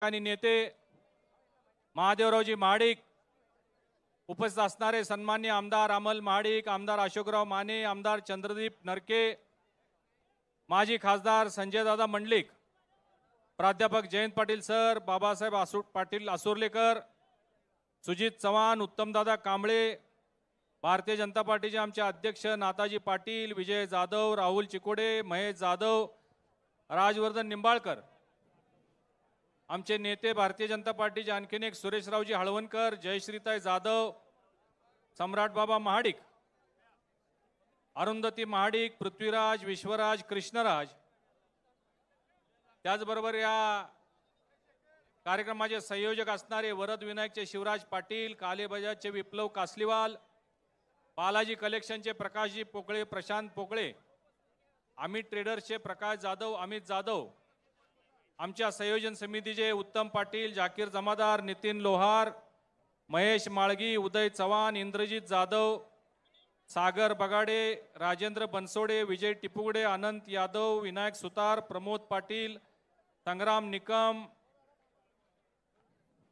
आणि नेते महादेवरावजी महाडिक, उपस्थित असणारे सन्मान्य आमदार अमल महाडिक, आमदार अशोकराव माने, आमदार चंद्रदीप नरके, माजी खासदार संजयदादा मंडलिक, प्राध्यापक जयंत पाटील सर, बाबासाहेब पाटील आसुर्लेकर, सुजित चव्हाण, उत्तमदादा कांबळे, भारतीय जनता पार्टीचे आमचे अध्यक्ष नाताजी पाटील, विजय जाधव, राहुल चिकोडे, महेश जाधव, राजवर्धन निंबाळकर, आमचे नेते भारतीय जनता पार्टीचे आणखीन एक सुरेशरावजी हळवणकर, जयश्रीताई जाधव, सम्राट बाबा महाडिक, अरुंधती महाडिक, पृथ्वीराज, विश्वराज, कृष्णराज, त्याचबरोबर या कार्यक्रमाचे संयोजक असणारे वरद विनायकचे शिवराज पाटील, काले बजाजचे विप्लव कासलीवाल, बालाजी कलेक्शनचे प्रकाशजी पोकळे, प्रशांत पोकळे, अमित ट्रेडर्सचे प्रकाश जाधव, अमित जाधव, आमच्या संयोजन समितीचे उत्तम पाटील, जाकीर जमादार, नितीन लोहार, महेश माळगी, उदय चव्हाण, इंद्रजित जाधव, सागर बगाडे, राजेंद्र बनसोडे, विजय टिपुगडे, अनंत यादव, विनायक सुतार, प्रमोद पाटील, संग्राम निकम,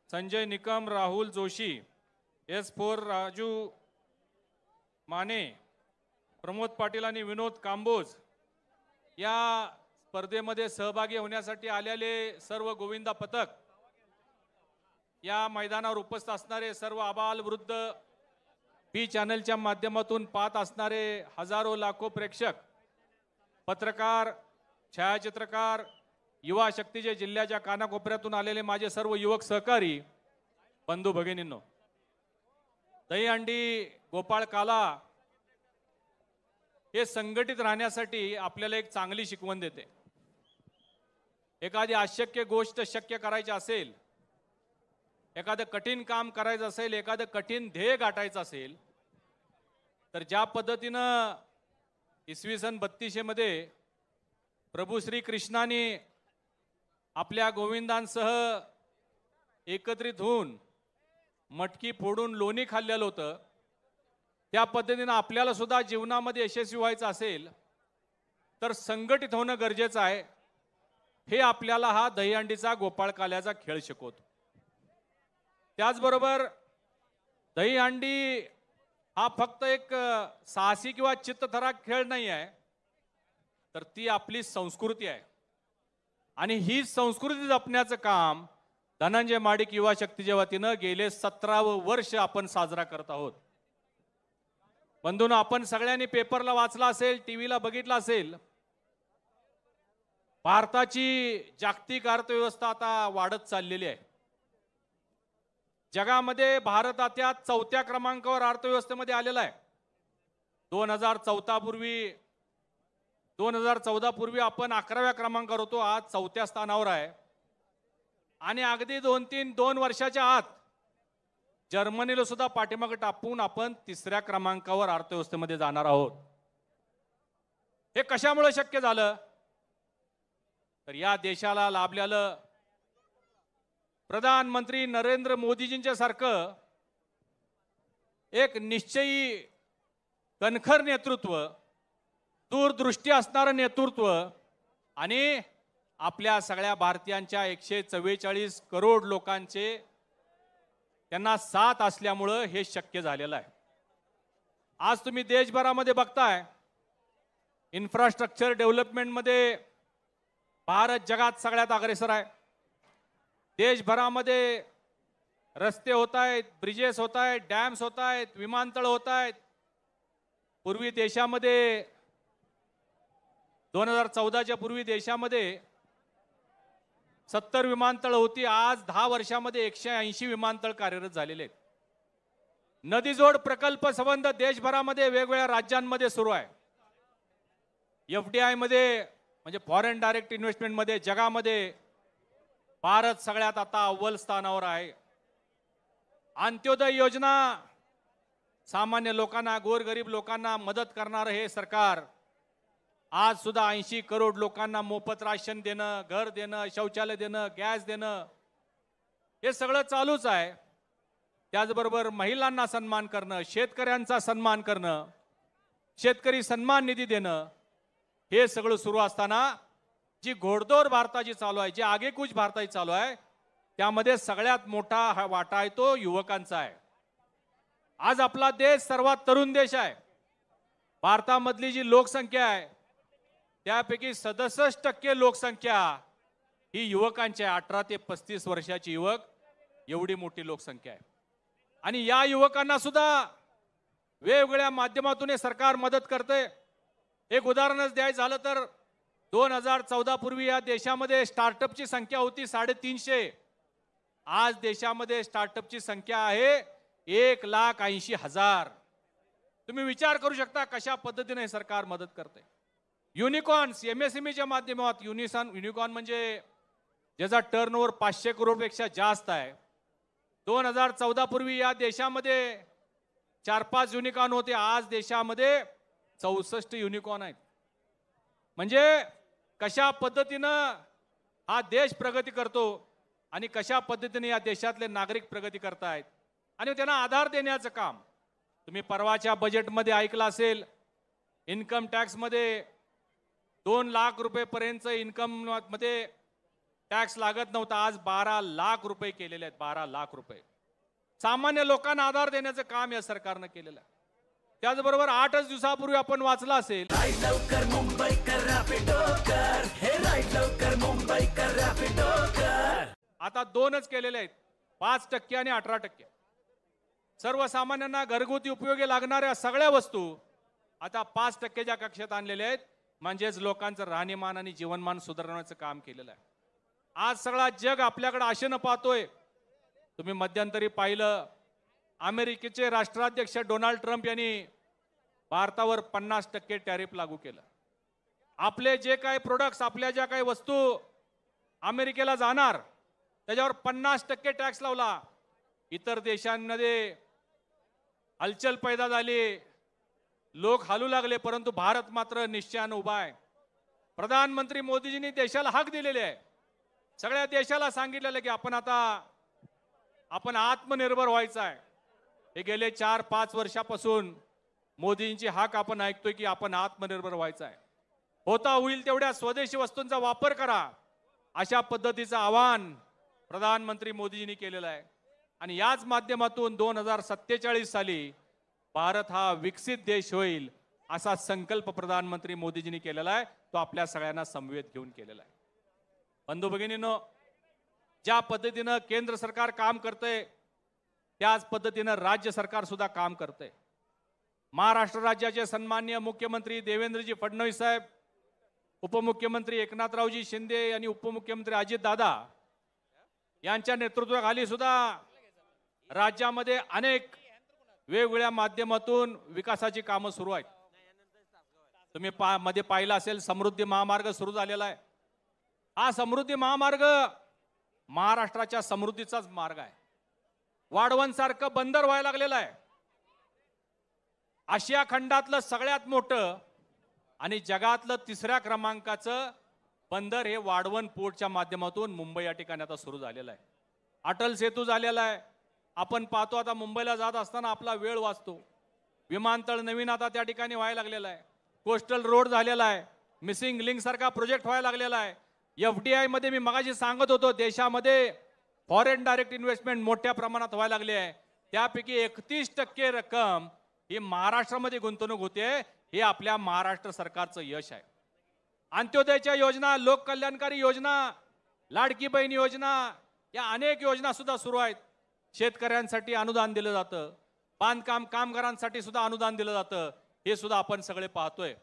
संजय निकम, राहुल जोशी, S4 राजू माने, प्रमोद पाटील आणि विनोद कांबोज, या स्पर्धेमध्ये सहभागी होण्यासाठी आलेले सर्व गोविंदा पथक, या मैदानावर उपस्थित असणारे सर्व आबाल वृद्ध, पी चॅनलच्या माध्यमातून पाहत असणारे हजारो लाखो प्रेक्षक, पत्रकार, छायाचित्रकार, युवा शक्तीचे जिल्ह्याच्या कानाकोपऱ्यातून आलेले माझे सर्व युवक सहकारी, बंधू भगिनींनो, दहीहंडी गोपाळ काला हे संघटित राहण्यासाठी आपल्याला एक चांगली शिकवण देते. एखादी अशक्य गोष्ट शक्य करायची असेल, एखादं कठीण काम करायचं असेल, एखादं कठीण ध्येय गाठायचं असेल, तर ज्या पद्धतीनं इसवी सन 3200 मध्ये प्रभू श्री कृष्णाने आपल्या गोविंदांसह एकत्रित होऊन मटकी फोडून लोणी खाल्लेलं होतं, त्या पद्धतीनं आपल्याला सुद्धा जीवनामध्ये यशस्वी व्हायचं असेल तर संघटित होणं गरजेचं आहे. हे आपल्याला हा दहीहंडीचा गोपाळ काल्याचा खेळ शिकवतो. त्याचबरोबर दहीहंडी हा फक्त एक साहसी किंवा चित्तथरारक खेळ नाही आहे, तर ती आपली संस्कृती आहे आणि ही संस्कृती जपण्याचं काम धनंजय महाडिक युवा शक्तीच्या वतीनं गेले 17वे वर्ष आपण साजरा करत आहोत. बंधूंनो, आपण सगळ्यांनी पेपरला वाचला असेल, टीव्हीला बघितलं असेल, भारताची जागतिक अर्थव्यवस्था आता वाढत चाललेली आहे. जगामध्ये भारत आता 4थ्या क्रमांकावर अर्थव्यवस्थेमध्ये आलेला आहे. 2014 पूर्वी आपण 11व्या क्रमांकावर होतो, आज 4थ्या स्थानावर आहे. आणि अगदी 2 वर्षाच्या आत जर्मनीला सुद्धा पाठीमागे टाकून आपण 3ऱ्या क्रमांकावर अर्थव्यवस्थेमध्ये जाणार आहोत. हे कशामुळे शक्य झालं? तर या देशाला लाभलेलं प्रधानमंत्री नरेंद्र मोदीजींच्या सारखं एक निश्चयी कणखर नेतृत्व, दूरदृष्टी असणारं नेतृत्व आणि आपल्या सगळ्या भारतीयांच्या 144 करोड लोकांचे त्यांना साथ असल्यामुळं हे शक्य झालेलं आहे. आज तुम्ही देशभरामध्ये बघताय, इन्फ्रास्ट्रक्चर डेव्हलपमेंटमध्ये भारत जगात सगळ्यात अग्रेसर आहे. देशभरामध्ये रस्ते होत आहेत, ब्रिजेस होत आहेत, डॅम्स होत आहेत, विमानतळ होत आहेत. पूर्वी देशामध्ये 2014च्या पूर्वी देशामध्ये 70 विमानतळ होती. आज 10 वर्षामध्ये 180 विमानतळ कार्यरत झालेले आहेत. नदीजोड प्रकल्प संबंध देशभरामध्ये वेगवेगळ्या राज्यांमध्ये सुरू आहे. FDI मध्ये म्हणजे फॉरेन डायरेक्ट इन्व्हेस्टमेंट मध्ये जगामध्ये भारत सगळ्यात आता अव्वल स्थानावर आहे. अंत्योदय योजना, सामान्य लोकांना, गोरगरीब लोकांना मदत करणारं हे सरकार आज सुद्धा 80 करोड लोकांना मोफत राशन देणं, घर देणं, शौचालय देणं, गॅस देणं, हे सगळं चालूच आहे. त्याचबरोबर महिलांना सन्मान करणं, शेतकऱ्यांचा सन्मान करणं, शेतकरी सन्मान निधी देणं, हे सगळं सुरू असताना जी घोडदौड भारताची चालू आहे, जी आगेकूच भारताची चालू आहे, त्यामध्ये सगळ्यात मोठा हा वाटा आहे तो युवकांचा आहे. आज आपला देश सर्वात तरुण देश आहे. भारतामधली जी लोकसंख्या आहे त्यापैकी 67% लोकसंख्या ही युवकांची आहे. 18 ते 35 वर्षाची युवक एवढी मोठी लोकसंख्या आहे. आणि या युवकांना सुद्धा वेगवेगळ्या माध्यमातून हे सरकार मदत करते. एक उदाहरणच द्यायचं झालं तर 2014 पूर्वी या देशामध्ये स्टार्टअपची संख्या होती 350. आज देशामध्ये स्टार्टअपची संख्या आहे 1,80,000. तुम्ही विचार करू शकता कशा पद्धतीने हे सरकार मदत करते. युनिकॉर्न्स MSMEच्या माध्यमात युनिकॉर्न म्हणजे ज्याचा टर्नओव्हर 500 करोडपेक्षा जास्त आहे. 2014 पूर्वी या देशामध्ये 4-5 युनिकॉर्न होते. आज देशामध्ये 64 युनिकॉर्न आहेत. म्हणजे कशा पद्धतीनं हा देश प्रगती करतो आणि कशा पद्धतीने या देशातले नागरिक प्रगती करतायत आणि त्यांना आधार देण्याचं काम. तुम्ही परवाच्या बजेटमध्ये ऐकलं असेल, इन्कम टॅक्समध्ये 2 लाख रुपयेपर्यंत इन्कम मध्ये टॅक्स लागत नव्हता. आज 12 लाख रुपये केलेले आहेत. 12 लाख रुपये सामान्य लोकांना आधार देण्याचं काम या सरकारनं केलेलं आहे. त्याचबरोबर 8च दिवसापूर्वी आपण वाचलं असेल, आता 2च केलेले आहेत, 5% आणि 18%. सर्वसामान्यांना घरगुती उपयोगी लागणाऱ्या सगळ्या वस्तू आता 5%च्या कक्षेत आणलेल्या आहेत. म्हणजेच लोकांचं राहणीमान आणि जीवनमान सुधारण्याचं काम केलेलं आहे. आज सगळा जग आपल्याकडे आशेनं पाहतोय. तुम्ही मध्यंतरी पाहिलं, अमेरिकेचे राष्ट्राध्यक्ष डोनाल्ड ट्रम्प यांनी भारतावर 50% टॅरिफ लागू केलं. आपले जे काही प्रोडक्ट्स, आपल्या ज्या काही वस्तू अमेरिकेला जाणार त्याच्यावर 50% टॅक्स लावला. इतर देशांमध्ये हलचल पैदा झाली, लोक हालू लागले, परंतु भारत मात्र निश्चयानं उभा आहे. प्रधानमंत्री मोदीजींनी देशाला हाक दिलेली आहे. सगळ्या देशाला सांगितलेलं की आपण आत्मनिर्भर व्हायचं आहे. हे गेले 4-5 वर्षापासून मोदींची हाक आपण ऐकतोय की आपण आत्मनिर्भर व्हायचं आहे. होता होईल तेवढ्या स्वदेशी वस्तूंचा वापर करा, अशा पद्धतीचं आवाहन प्रधानमंत्री मोदीजींनी केलेलं आहे. आणि याच माध्यमातून 2047 साली भारत हा विकसित देश होईल असा संकल्प प्रधानमंत्री मोदीजींनी केलेला आहे. तो आपल्या सगळ्यांना समवेत घेऊन केलेला आहे. बंधू भगिनींनो, ज्या पद्धतीनं केंद्र सरकार काम करते त्याच पद्धतीनं राज्य सरकार सुद्धा काम करते. महाराष्ट्र राज्याचे सन्माननीय मुख्यमंत्री देवेंद्रजी फडणवीस साहेब, उपमुख्यमंत्री एकनाथरावजी शिंदे आणि उपमुख्यमंत्री अजितदादा यांच्या नेतृत्वाखाली सुद्धा राज्यामध्ये अनेक वेगवेगळ्या माध्यमातून विकासाची कामं सुरू आहेत. तुम्ही मध्ये पाहिलं असेल, समृद्धी महामार्ग सुरू झालेला आहे. हा समृद्धी महामार्ग महाराष्ट्राच्या समृद्धीचाच मार्ग आहे. वाढवणसारखं बंदर व्हायला लागलेलं आहे. आशिया खंडातलं सगळ्यात मोठं आणि जगातलं 3ऱ्या क्रमांकाचं बंदर हे वाढवण पोर्टच्या माध्यमातून मुंबई या ठिकाणी आता सुरू झालेलं आहे. अटल सेतू झालेला आहे. आपण पाहतो आता मुंबईला जात असताना आपला वेळ वाचतो. विमानतळ नवीन आता त्या ठिकाणी व्हायला लागलेला आहे. कोस्टल रोड झालेला आहे. मिसिंग लिंक सारखा प्रोजेक्ट व्हायला लागलेला आहे. FDI मध्ये मी मगाशी सांगत होतो, देशामध्ये फॉरेन डायरेक्ट इन्व्हेस्टमेंट मोठ्या प्रमाणात व्हायला लागली आहे. त्यापैकी 31% रक्कम ही महाराष्ट्रामध्ये गुंतवणूक होते. हे आपल्या महाराष्ट्र सरकारचं यश आहे. अंत्योदयच्या योजना, लोककल्याणकारी योजना, लाडकी बहीण योजना, या अनेक योजना सुद्धा सुरू आहेत. शेतकऱ्यांसाठी अनुदान दिलं जातं, बांधकाम कामगारांसाठी सुद्धा अनुदान दिलं जातं. हे सुद्धा आपण सगळे पाहतोय.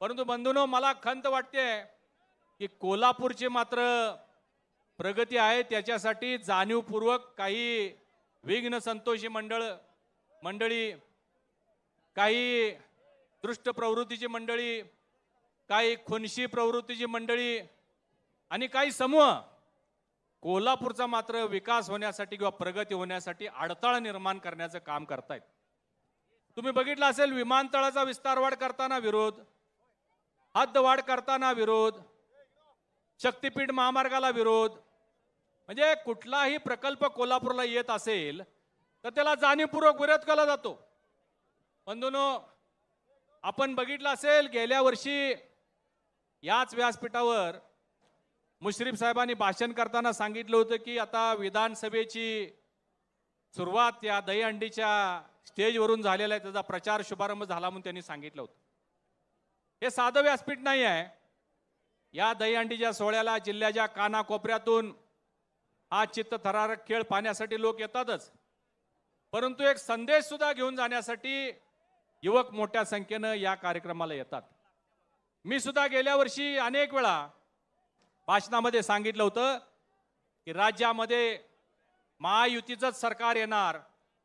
परंतु बंधूंनो, मला खंत वाटते की कोल्हापूरची मात्र प्रगती आहे त्याच्यासाठी जाणीवपूर्वक काही विघ्न संतोषी मंडळी, काही दृष्ट प्रवृत्तीची मंडळी, काही खुनशी प्रवृत्तीची मंडळी आणि काही समूह कोल्हापूरचा मात्र विकास होण्यासाठी किंवा प्रगती होण्यासाठी अडथळा निर्माण करण्याचं काम करतायत. तुम्ही बघितलं असेल, विमानतळाचा विस्तार वाढ करताना विरोध, हद्दवाढ करताना विरोध, शक्तीपीठ महामार्गाला विरोध. म्हणजे कुठलाही प्रकल्प कोल्हापूरला येत असेल तर त्याला जाणीवपूर्वक विरोध केला जातो. बंधूंनो, आपण बघितलं असेल, गेल्या वर्षी याच व्यासपीठावर मुश्रीफ साहेबांनी भाषण करताना सांगितलं होतं की आता विधानसभेची सुरुवात या दहीहंडीच्या स्टेजवरून झालेला आहे, त्याचा प्रचार शुभारंभ झाला म्हणून त्यांनी सांगितलं होतं. हे साधं व्यासपीठ नाही आहे. या दहीहंडीच्या सोहळ्याला जिल्ह्याच्या कानाकोपऱ्यातून हा चित्तथरारक खेळ पाहण्यासाठी लोक येतातच, परंतु एक संदेश सुद्धा घेऊन जाण्यासाठी युवक मोठ्या संख्येनं या कार्यक्रमाला येतात. मी सुद्धा गेल्या वर्षी अनेक वेळा भाषणामध्ये सांगितलं होतं की राज्यामध्ये महायुतीचंच सरकार येणार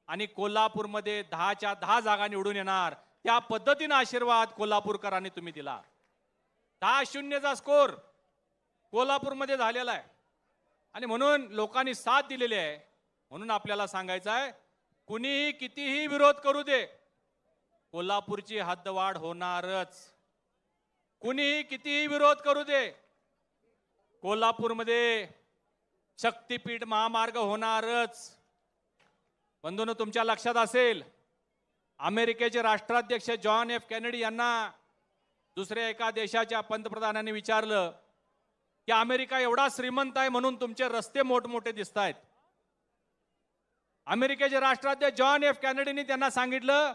आणि कोल्हापूरमध्ये 10च्या 10 जागा निवडून येणार. त्या पद्धतीने आशीर्वाद कोल्हापूरकरांनी तुम्ही दिला. 10-0चा स्कोर कोल्हापूरमध्ये झालेला आहे आणि म्हणून लोकांनी साथ दिलेली आहे. म्हणून आपल्याला सांगायचं आहे, कुणीही कितीही विरोध करू दे, कोल्हापूरची हद्दवाढ होणारच. कुणीही कितीही विरोध करू दे, कोल्हापूरमध्ये शक्तीपीठ महामार्ग होणारच. बंधूंनो, तुमच्या लक्षात असेल, अमेरिकेचे राष्ट्राध्यक्ष जॉन एफ केनेडी यांना दुसऱ्या एका देशाच्या पंतप्रधानांनी विचारलं की अमेरिका एवढा श्रीमंत आहे म्हणून तुमचे रस्ते मोठमोठे दिसत आहेत. अमेरिकेचे राष्ट्राध्यक्ष जॉन एफ केनेडींनी त्यांना सांगितलं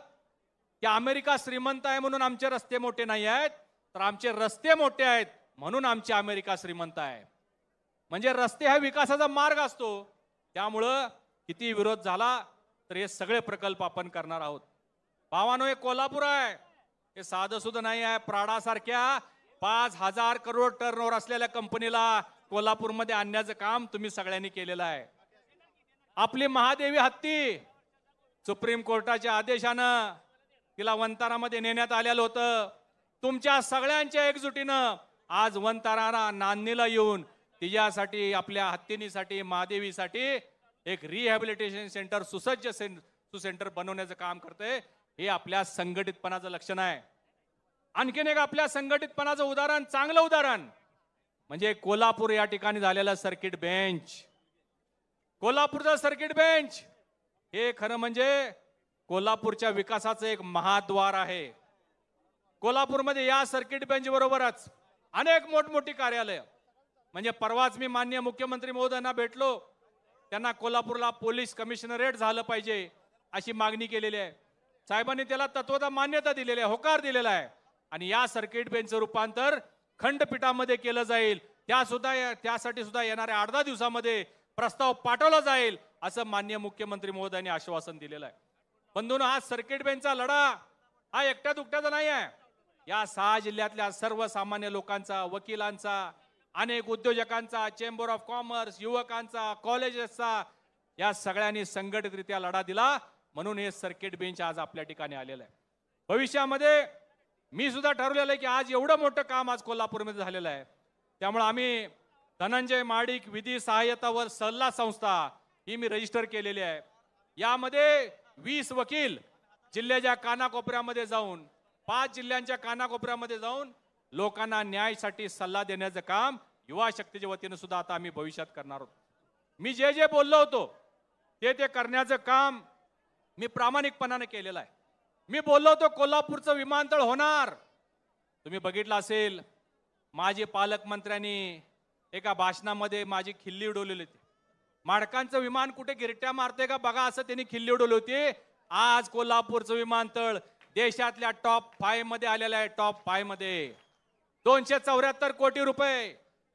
की अमेरिका श्रीमंत आहे म्हणून आमचे रस्ते मोठे नाही आहेत, तर आमचे रस्ते मोठे आहेत म्हणून आमची अमेरिका श्रीमंत आहे. म्हणजे रस्ते हा विकासाचा मार्ग असतो. त्यामुळं किती विरोध झाला तर हे सगळे प्रकल्प आपण करणार आहोत. भावानो, हे कोल्हापूर आहे, हे साधं सुद्धा नाही आहे. प्राडा सारख्या 5,000 करोड टर्नओव्हर असलेल्या कंपनीला कोल्हापूरमध्ये आणण्याचं काम तुम्ही सगळ्यांनी केलेलं आहे. आपली महादेवी हत्ती सुप्रीम कोर्टाच्या आदेशानं तिला वंतारामध्ये नेण्यात आलेलं होतं. तुमच्या सगळ्यांच्या एकजुटीनं आज वंतारा नांदणीला येऊन तिच्यासाठी, आपल्या हत्तीनीसाठी, महादेवीसाठी एक रिहॅबिलिटेशन सेंटर, सुसज्ज सेंटर बनवण्याचं काम करते. हे आपल्या संघटितपणाचं लक्षण आहे. आणखीन एक आपल्या संघटितपणाचं उदाहरण, चांगलं उदाहरण म्हणजे कोल्हापूर या ठिकाणी झालेला सर्किट बेंच. कोल्हापूरचा सर्किट बेंच हे खरं म्हणजे कोल्हापूरच्या विकासाचं एक महाद्वार आहे. कोल्हापूरमध्ये या सर्किट बेंच बरोबरच अनेक मोठमोठी कार्यालय, म्हणजे परवाच मी माननीय मुख्यमंत्री महोदयांना भेटलो. त्यांना कोल्हापूरला पोलीस कमिशनरेट झालं पाहिजे अशी मागणी केलेली आहे. साहेबांनी त्याला तत्वता मान्यता दिलेली आहे, होकार दिलेला आहे. आणि या सर्किट बेंचचं रूपांतर खंडपीठामध्ये केलं जाईल. त्यासाठी सुद्धा येणाऱ्या 8-10 दिवसामध्ये प्रस्ताव पाठवला जाईल असं माननीय मुख्यमंत्री महोदयांनी आश्वासन दिलेलं आहे. बंधूंनो, हा सर्किट बेंचचा लढा हा एकट्या दुकट्याचा नाही आहे. या 6 जिल्ह्यातल्या सर्वसामान्य लोकांचा, वकिलांचा, अनेक उद्योजकांचा, चेंबर ऑफ कॉमर्स, युवकांचा, कॉलेजेसचा, या सगळ्यांनी संघटितरित्या लढा दिला. म्हणून हे सर्किट बेंच आज आपल्या ठिकाणी आलेलं आहे. भविष्यामध्ये मी सुद्धा ठरवलेलं आहे की आज एवढं मोठं काम आज कोल्हापूरमध्ये झालेलं आहे, त्यामुळे आम्ही धनंजय महाडिक विधी सहाय्यता व सल्ला संस्था ही मी रजिस्टर केलेली आहे. यामध्ये 20 वकील जिल्ह्याच्या कानाकोपऱ्यामध्ये जाऊन, 5 जिल्ह्यांच्या कानाकोपऱ्यामध्ये जाऊन लोकांना न्यायासाठी सल्ला देण्याचं काम युवा शक्तीच्या वतीने सुद्धा आता आम्ही भविष्यात करणार आहोत. मी जे जे बोललो होतो ते करण्याचं काम मी प्रामाणिकपणाने केलेलं आहे. मी बोललो होतो कोल्हापूरचं विमानतळ होणार. तुम्ही बघितलं असेल, माजी पालकमंत्र्यांनी एका भाषणामध्ये माझी खिल्ली उडवलेली होती. माडकांचं विमान कुठे गिरट्या मारते का बघा असं त्यांनी खिल्ली उडवली होती. आज कोल्हापूरचं विमानतळ देशातल्या टॉप 5 मध्ये आलेलं आहे. टॉप 5 मध्ये 274 कोटी रुपये,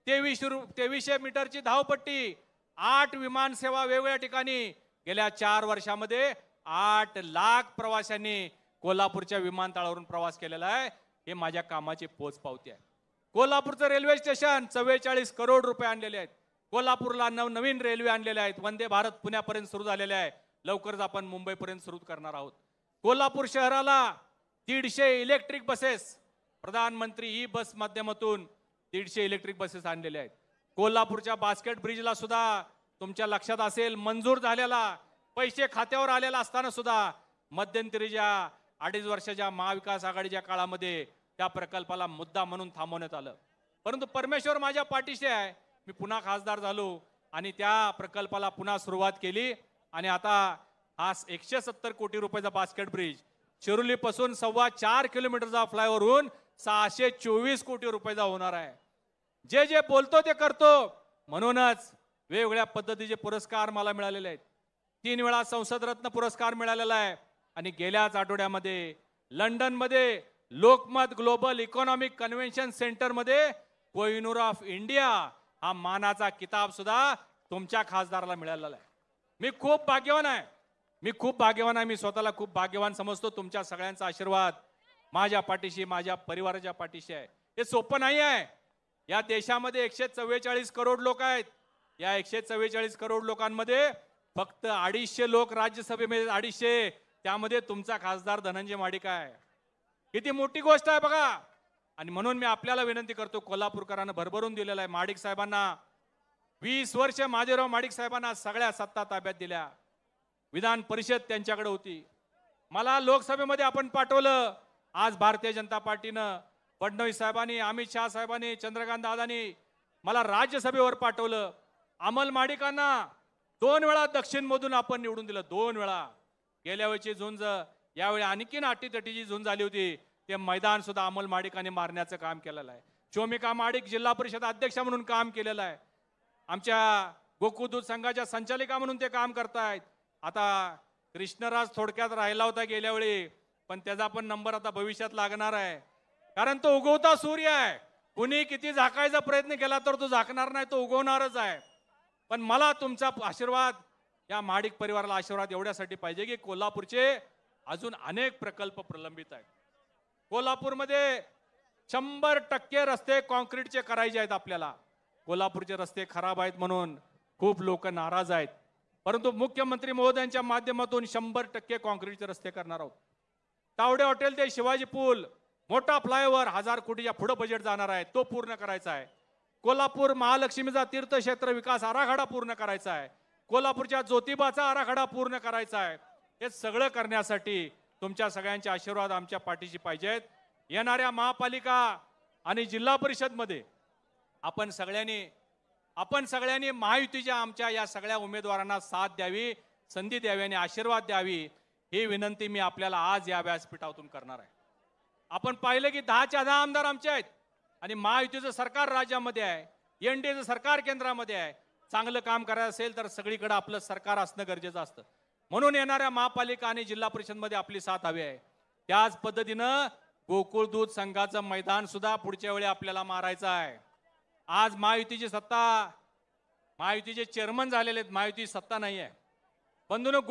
2300 मीटरची धावपट्टी, 8 विमान सेवा वेगवेगळ्या ठिकाणी. गेल्या 4 वर्षामध्ये 8 लाख प्रवाशांनी कोल्हापूरच्या विमानतळावरून प्रवास केलेला आहे. हे माझ्या कामाची पोचपावती आहे. कोल्हापूरचं रेल्वे स्टेशन 44 करोड रुपये आणलेले आहेत. कोल्हापूरला नवीन रेल्वे आणलेले आहेत. वंदे भारत पुण्यापर्यंत सुरू झालेले आहे. लवकरच आपण मुंबईपर्यंत सुरू करणार आहोत. कोल्हापूर शहराला 150 इलेक्ट्रिक बसेस, प्रधानमंत्री ई बस माध्यमातून 150 इलेक्ट्रिक बसेस आणलेले आहेत. कोल्हापूरच्या बास्केट ब्रिजला सुद्धा तुमच्या लक्षात असेल, मंजूर झालेला, पैसे खात्यावर आलेला असताना सुद्धा मध्यंतरीच्या 2.5 वर्षाच्या महाविकास आघाडीच्या काळामध्ये त्या प्रकल्पाला मुद्दा म्हणून थांबवण्यात आलं. परंतु परमेश्वर माझ्या पाठीशी आहे. मी पुन्हा खासदार झालो आणि त्या प्रकल्पाला पुन्हा सुरुवात केली. आणि आता हा 170 कोटी रुपयाचा बास्केट ब्रिज शिरोलीपासून 4.25 किलोमीटरचा फ्लायओव्हर होऊन 624 कोटी रुपयाचा होणार आहे. जे जे बोलतो ते करतो. म्हणूनच वेगवेगळ्या पद्धतीचे पुरस्कार मला मिळालेले आहेत. 3 वेळा संसद रत्न पुरस्कार मिळालेला आहे. आणि गेल्याच आठवड्यामध्ये लंडनमध्ये लोकमत ग्लोबल इकॉनॉमिक कन्व्हेन्शन सेंटरमध्ये कोहिनूर ऑफ इंडिया हा मानाचा किताब सुद्धा तुमच्या खासदाराला मिळालेला आहे. मी खूप भाग्यवान आहे. मी स्वतःला खूप भाग्यवान समजतो. तुमच्या सगळ्यांचा आशीर्वाद माझ्या पाठीशी, माझ्या परिवाराच्या पाठीशी आहे. हे सोपं नाही आहे. या देशामध्ये 144 करोड लोक आहेत. या 144 करोड लोकांमध्ये फक्त 250 लोक राज्यसभेमध्ये, 250, त्यामध्ये तुमचा खासदार धनंजय माडिक आहे. किती मोठी गोष्ट आहे बघा. आणि म्हणून मी आपल्याला विनंती करतो, कोल्हापूरकरांना भरभरून दिलेला आहे. माडिक साहेबांना 20 वर्ष महादेवराव माडिक साहेबांना सगळ्या सत्ता ताब्यात दिल्या. विधान परिषद त्यांच्याकडे होती. मला लोकसभेमध्ये आपण पाठवलं. आज भारतीय जनता पार्टीनं, फडणवीस साहेबांनी, अमित शहा साहेबांनी, चंद्रकांत दादांनी मला राज्यसभेवर पाठवलं. अमल माडिकांना 2 वेळा दक्षिण मधून आपण निवडून दिलं. 2 वेळा. गेल्या वेळची झुंज, यावेळी आणखीन अटीतटीची झुंज झाली होती. ते मैदान सुद्धा अमल माडिकांनी मारण्याचं काम केलेलं आहे. शोमिका माडिक जिल्हा परिषद अध्यक्ष म्हणून काम केलेलं आहे. आमच्या गोकुळ दूध संघाच्या संचालिका म्हणून ते काम करतायत. आता कृष्णराज थोडक्यात राहिला होता गेल्या वेळी, पण त्याचा पण नंबर आता भविष्यात लागणार आहे. कारण तो उगवता सूर्य आहे. कुणी किती झाकायचा प्रयत्न केला तर तो झाकणार नाही, तो उगवणारच आहे. पण मला तुमचा आशीर्वाद, या माडिक परिवाराला आशीर्वाद एवढ्यासाठी पाहिजे की कोल्हापूरचे अजून अनेक प्रकल्प प्रलंबित आहेत. कोल्हापूरमध्ये 100% रस्ते कॉन्क्रीटचे करायचे आहेत. आपल्याला कोल्हापूरचे रस्ते खराब आहेत म्हणून खूप लोक नाराज आहेत. परंतु मुख्यमंत्री महोदयांच्या माध्यमातून 100% कॉन्क्रीटचे रस्ते करणार आहोत. तावडे हॉटेल ते शिवाजी पूल, मोठा फ्लायओव्हर 1000 कोटीच्या पुढे बजेट जाणार आहे, तो पूर्ण करायचा आहे. कोल्हापूर महालक्ष्मीचा तीर्थक्षेत्र विकास आराखडा पूर्ण करायचा आहे. कोल्हापूरच्या ज्योतिबाचा आराखडा पूर्ण करायचा आहे. हे सगळं करण्यासाठी तुमच्या सगळ्यांचे आशीर्वाद आमच्या पाठीशी पाहिजेत. येणाऱ्या महापालिका आणि जिल्हा परिषद मध्ये आपण सगळ्यांनी महायुतीच्या आमच्या या सगळ्या उमेदवारांना साथ द्यावी, संधी द्यावी आणि आशीर्वाद द्यावी, ही विनंती मी आपल्याला आज या व्यासपीठातून करणार आहे. आपण पाहिलं की 10च्या 10 आमदार आमचे आहेत आणि महायुतीचं सरकार राज्यामध्ये आहे, एनडीएचं सरकार केंद्रामध्ये आहे. चांगलं काम करायचं असेल तर सगळीकडे आपलं सरकार असणं गरजेचं असतं. म्हणून येणाऱ्या महापालिका आणि जिल्हा परिषदमध्ये आपली साथ हवी आहे. त्याच पद्धतीनं गोकुळ दूध संघाचं मैदान सुद्धा पुढच्या वेळी आपल्याला मारायचं आहे. आज महायुतीची सत्ता, महायुतीचे चेअरमन झालेले आहेत, महायुती सत्ता नाही आहे. बंधूंनो,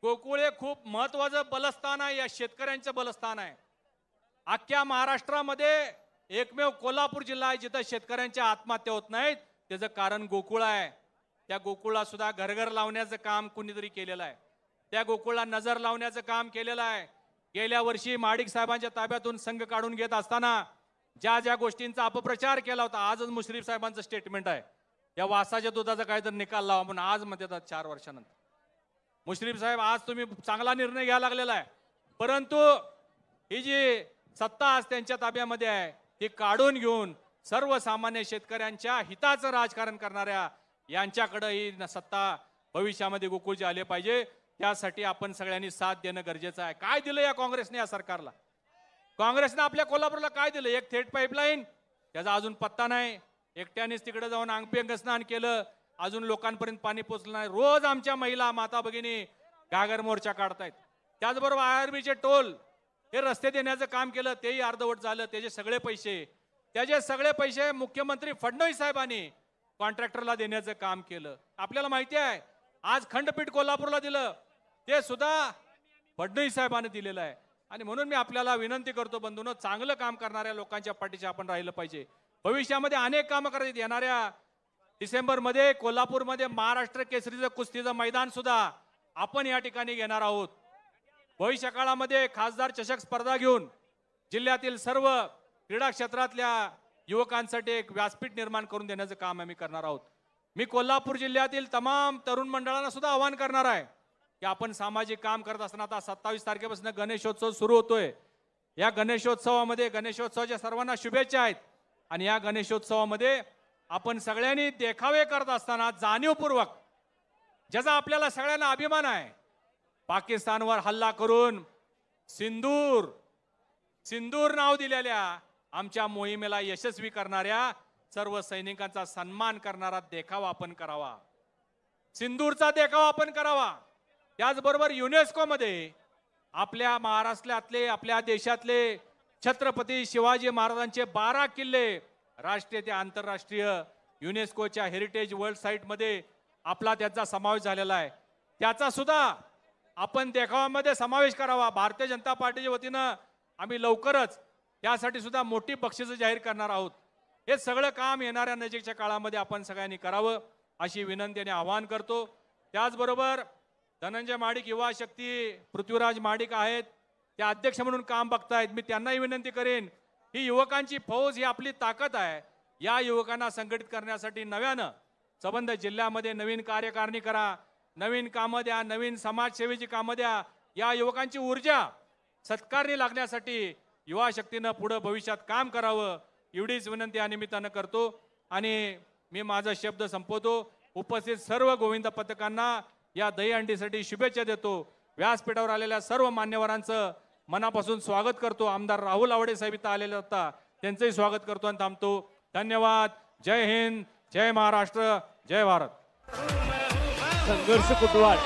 गोकुळ हे खूप महत्वाचं बलस्थान आहे. या शेतकऱ्यांचं बलस्थान आहे. अख्ख्या महाराष्ट्रामध्ये एकमेव कोल्हापूर जिल्हा आहे जिथं शेतकऱ्यांच्या आत्महत्या होत नाहीत. त्याचं कारण गोकुळ आहे. त्या गोकुळला सुद्धा घरघर लावण्याचं काम कुणीतरी केलेलं आहे. त्या गोकुळला नजर लावण्याचं काम केलेलं आहे. गेल्या वर्षी माडिक साहेबांच्या ताब्यातून संघ काढून घेत असताना ज्या ज्या गोष्टींचा अपप्रचार केला होता, आजच मुश्रीफ साहेबांचं स्टेटमेंट आहे, या वासाच्या दुधाचा काहीतरी निकाल लावा म्हणून आज म्हणतात 4 वर्षानंतर. मुश्रीफ साहेब, आज तुम्ही चांगला निर्णय घ्यायला लागलेला आहे, परंतु ही जी सत्ता आज त्यांच्या ताब्यामध्ये आहे ती काढून घेऊन सर्वसामान्य शेतकऱ्यांच्या हिताचं राजकारण करणाऱ्या यांच्याकडे ही सत्ता भविष्यामध्ये गोकुळची आले पाहिजे. त्यासाठी आपण सगळ्यांनी साथ देणं गरजेचं आहे. काय दिलं या काँग्रेसने या सरकारला? काँग्रेसने आपल्या कोल्हापूरला काय दिलं? एक थेट पाईपलाईन, त्याचा अजून पत्ता नाही. एकट्यानेच तिकडे जाऊन अंगपेंग स्नान केलं, अजून लोकांपर्यंत पाणी पोहोचलं नाही. रोज आमच्या महिला माता भगिनी घागर मोर्चा काढतायत. त्याचबरोबर आयआरबीचे टोल, हे रस्ते देण्याचं काम केलं, तेही अर्धवट झालं. त्याचे सगळे पैसे मुख्यमंत्री फडणवीस साहेबांनी कॉन्ट्रॅक्टरला देण्याचं काम केलं. आपल्याला माहिती आहे, आज खंडपीठ कोल्हापूरला दिलं, ते सुद्धा फडणवीस साहेबांनी दिलेलं आहे. आणि म्हणून मी आपल्याला विनंती करतो बंधूंनो, चांगलं काम करणाऱ्या लोकांच्या पाठीशी आपण राहिलं पाहिजे. भविष्यामध्ये अनेक कामं करायची. येणाऱ्या डिसेंबरमध्ये कोल्हापूरमध्ये महाराष्ट्र केसरीचं कुस्तीचं मैदान सुद्धा आपण या ठिकाणी घेणार आहोत. भविष्य काळामध्ये खासदार चषक स्पर्धा घेऊन जिल्ह्यातील सर्व क्रीडा क्षेत्रातल्या युवकांसाठी एक व्यासपीठ निर्माण करून देण्याचं काम आम्ही करणार आहोत. मी कोल्हापूर जिल्ह्यातील तमाम तरुण मंडळांना सुद्धा आवाहन करणार आहे की आपण सामाजिक काम करत असताना आता 27 तारखेपासून गणेशोत्सव सुरू होतोय. या गणेशोत्सवाच्या सर्वांना शुभेच्छा आहेत. आणि या गणेशोत्सवामध्ये आपण सगळ्यांनी देखावे करत असताना जाणीवपूर्वक, ज्याचा आपल्याला सगळ्यांना अभिमान आहे, पाकिस्तानवर हल्ला करून सिंदूर नाव दिलेल्या आमच्या मोहिमेला यशस्वी करणाऱ्या सर्व सैनिकांचा सन्मान करणारा देखावा आपण करावा, सिंदूरचा देखावा आपण करावा. त्याचबरोबर युनेस्को मध्ये आपल्या महाराष्ट्रातले, आपल्या देशातले छत्रपती शिवाजी महाराजांचे 12 किल्ले राष्ट्रीय ते आंतरराष्ट्रीय युनेस्कोच्या हेरिटेज वर्ल्ड साईट मध्ये आपला त्याचा समावेश झालेला आहे. त्याचा सुद्धा आपण देखाव्यामध्ये समावेश करावा. भारतीय जनता पार्टीच्या वतीनं आम्ही लवकरच त्यासाठी सुद्धा मोठी बक्षिसं जाहीर करणार आहोत. हे सगळं काम येणाऱ्या नजीकच्या काळामध्ये आपण सगळ्यांनी करावं अशी विनंती आणि आवाहन करतो. त्याचबरोबर धनंजय महाडिक युवा शक्ती पृथ्वीराज महाडिक आहेत, ते अध्यक्ष म्हणून काम बघतायत. मी त्यांनाही विनंती करेन, ही युवकांची फौज ही आपली ताकद आहे. या युवकांना संघटित करण्यासाठी नव्यानं संबंध जिल्ह्यामध्ये नवीन कार्यकारिणी करा, नवीन कामं द्या, नवीन समाजसेवेची कामं द्या. या युवकांची ऊर्जा सत्कारणी लागण्यासाठी युवा शक्तीनं पुढे भविष्यात काम करावं एवढीच विनंती या निमित्तानं करतो आणि मी माझा शब्द संपवतो. उपस्थित सर्व गोविंद पथकांना या दहीहंडीसाठी शुभेच्छा देतो. व्यासपीठावर आलेल्या सर्व मान्यवरांचं मनापासून स्वागत करतो. आमदार राहुल आवडे साहेब इथं आलेले होता, त्यांचंही स्वागत करतो आणि थांबतो. धन्यवाद. जय हिंद, जय महाराष्ट्र, जय भारत. संघर्ष कुटवाड